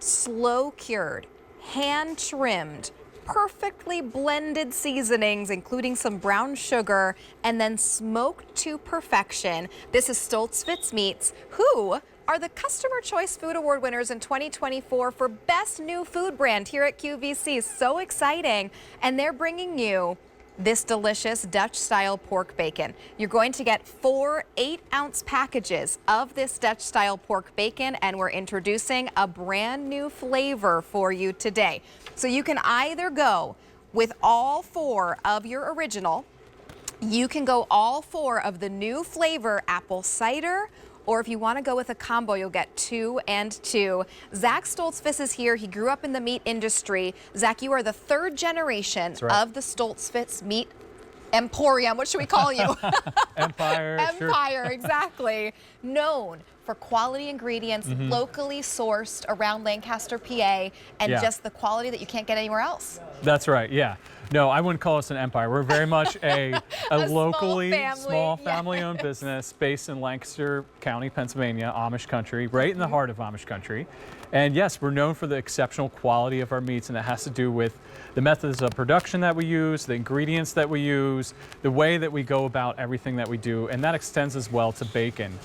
slow cured, hand trimmed, perfectly blended seasonings, including some brown sugar, and then smoked to perfection. This is Stoltzfus Meats, who are the Customer Choice Food Award winners in 2024 for Best New Food Brand here at QVC. So exciting. And they're bringing you this delicious Dutch-style pork bacon. You're going to get 4 8-ounce packages of this Dutch-style pork bacon, and we're introducing a brand new flavor for you today. So you can either go with all 4 of your original, you can go all 4 of the new flavor apple cider, or if you want to go with a combo, you'll get 2 and 2. Zach Stoltzfus is here. He grew up in the meat industry. Zach, you are the 3rd generation of the Stoltzfus Meat Emporium. What should we call you? Empire. Empire, sure. Exactly. Known for quality ingredients, locally sourced around Lancaster, PA, and just the quality that you can't get anywhere else. That's right, yeah. No, I wouldn't call us an empire. We're very much a locally small family-owned business based in Lancaster County, Pennsylvania, Amish country, right in the heart of Amish country. And yes, we're known for the exceptional quality of our meats, and that has to do with the methods of production that we use, the ingredients that we use, the way that we go about everything that we do, and that extends as well to bacon.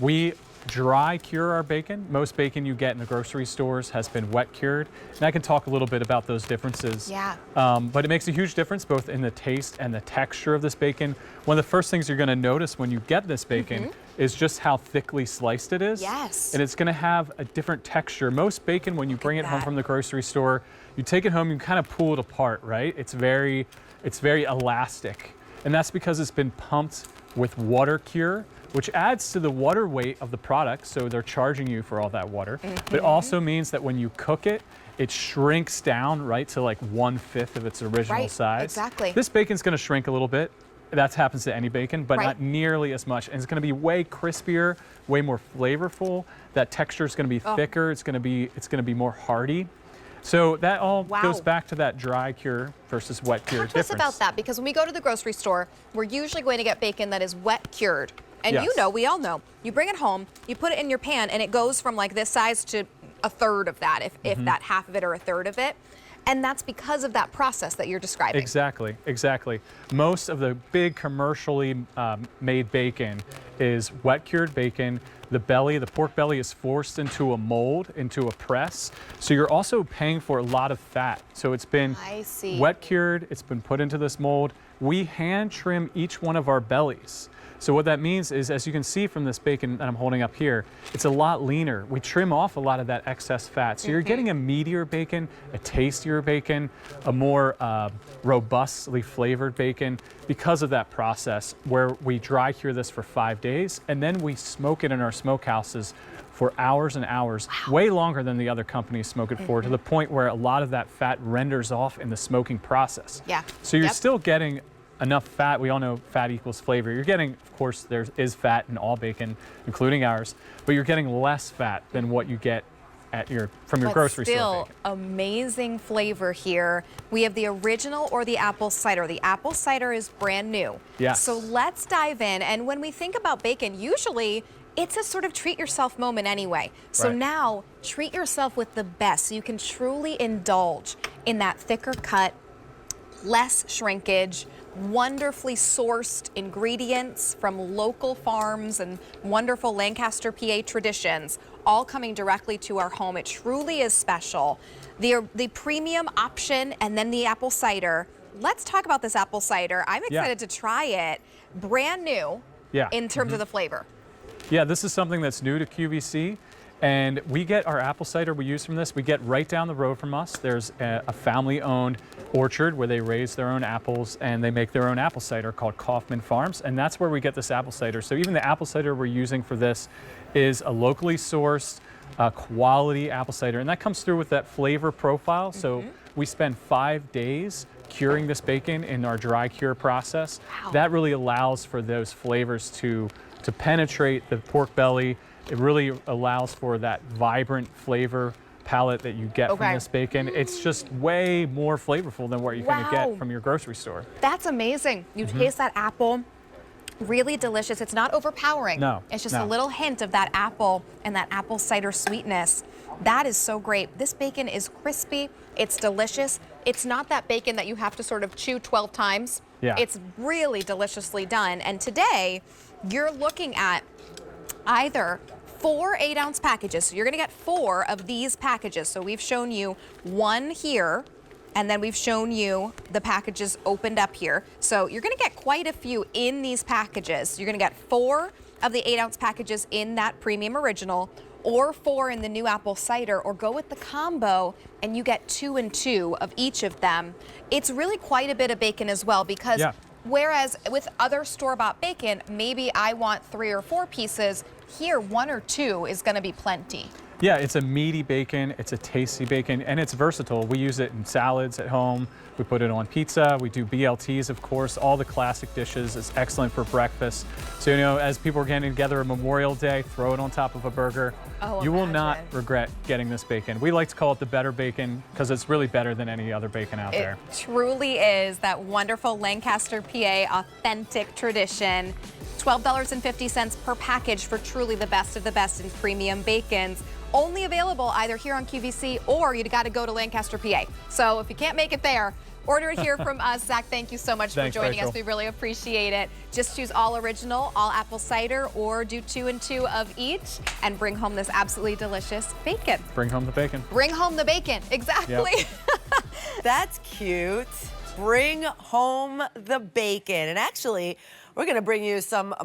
We dry cure our bacon. Most bacon you get in the grocery stores has been wet cured, and I can talk a little bit about those differences. Yeah. But it makes a huge difference both in the taste and the texture of this bacon. One of the first things you're going to notice when you get this bacon is just how thickly sliced it is. Yes. And it's going to have a different texture. Most bacon, when you bring it home from the grocery store, you take it home, you kind of pull it apart, right? It's very elastic. And that's because it's been pumped with water cure, which adds to the water weight of the product, so they're charging you for all that water. But it also means that when you cook it, it shrinks down right to like 1/5 of its original size. Exactly. This bacon's gonna shrink a little bit. That happens to any bacon, but not nearly as much. And it's gonna be way crispier, way more flavorful. That texture is gonna be thicker. It's gonna be more hearty. So that all goes back to that dry cure versus wet cure difference. Talk to us about that, because when we go to the grocery store, we're usually going to get bacon that is wet cured. And you know, we all know, you bring it home, you put it in your pan, and it goes from like this size to 1/3 of that, if that half of it or 1/3 of it. And that's because of that process that you're describing. Exactly, exactly. Most of the big commercially made bacon is wet cured bacon. The belly, the pork belly, is forced into a mold, into a press. So you're also paying for a lot of fat. So it's been wet cured, it's been put into this mold. We hand trim each one of our bellies. So what that means is, as you can see from this bacon that I'm holding up here, it's a lot leaner. We trim off a lot of that excess fat. So you're getting a meatier bacon, a tastier bacon, a more robustly flavored bacon because of that process, where we dry cure this for 5 days, and then we smoke it in our smokehouses for hours and hours, way longer than the other companies smoke it for, to the point where a lot of that fat renders off in the smoking process. So you're still getting enough fat. We all know fat equals flavor. You're getting, of course, there is fat in all bacon, including ours, but you're getting less fat than what you get at from your grocery store bacon. Amazing flavor here. We have the original or the apple cider. The apple cider is brand new. Yes. So let's dive in. And when we think about bacon, usually it's a sort of treat yourself moment anyway. So now treat yourself with the best, so you can truly indulge in that thicker cut, less shrinkage, wonderfully sourced ingredients from local farms and wonderful Lancaster, PA traditions, all coming directly to our home. It truly is special. The premium option, and then the apple cider. Let's talk about this apple cider. I'm excited to try it. Brand new in terms of the flavor. Yeah, this is something that's new to QVC. And we get our apple cider we use from this. We get right down the road from us. There's a family-owned orchard where they raise their own apples, and they make their own apple cider called Kaufman Farms, and that's where we get this apple cider. So even the apple cider we're using for this is a locally sourced, quality apple cider, and that comes through with that flavor profile. So we spend 5 days curing this bacon in our dry cure process. That really allows for those flavors to penetrate the pork belly. It really allows for that vibrant flavor palette that you get from this bacon. It's just way more flavorful than what you're going to get from your grocery store. That's amazing. You taste that apple, really delicious. It's not overpowering. No. It's just a little hint of that apple and that apple cider sweetness. That is so great. This bacon is crispy. It's delicious. It's not that bacon that you have to sort of chew 12 times. Yeah. It's really deliciously done. And today, you're looking at either 4 8-ounce packages. So you're gonna get 4 of these packages. So we've shown you one here, and then we've shown you the packages opened up here. So you're gonna get quite a few in these packages. You're gonna get 4 of the 8-ounce packages in that premium original, or 4 in the new apple cider, or go with the combo and you get 2 and 2 of each of them. It's really quite a bit of bacon as well, because whereas with other store-bought bacon, maybe I want 3 or 4 pieces, here 1 or 2 is gonna be plenty. Yeah, it's a meaty bacon, it's a tasty bacon, and it's versatile. We use it in salads at home, we put it on pizza, we do BLTs, of course, all the classic dishes. It's excellent for breakfast. So, you know, as people are getting together on Memorial Day, throw it on top of a burger. Oh, you will not imagine. regret getting this bacon. We like to call it the better bacon because it's really better than any other bacon out there. It truly is that wonderful Lancaster, PA authentic tradition. $12.50 per package for truly the best of the best in premium bacons. Only available either here on QVC or you got to go to Lancaster, PA. So if you can't make it there, order it here from us. Zach, thank you so much for joining us. We really appreciate it. Just choose all original, all apple cider, or do 2 and 2 of each and bring home this absolutely delicious bacon. Bring home the bacon. Bring home the bacon, exactly. Yep. That's cute. Bring home the bacon. And actually, we're going to bring you some more.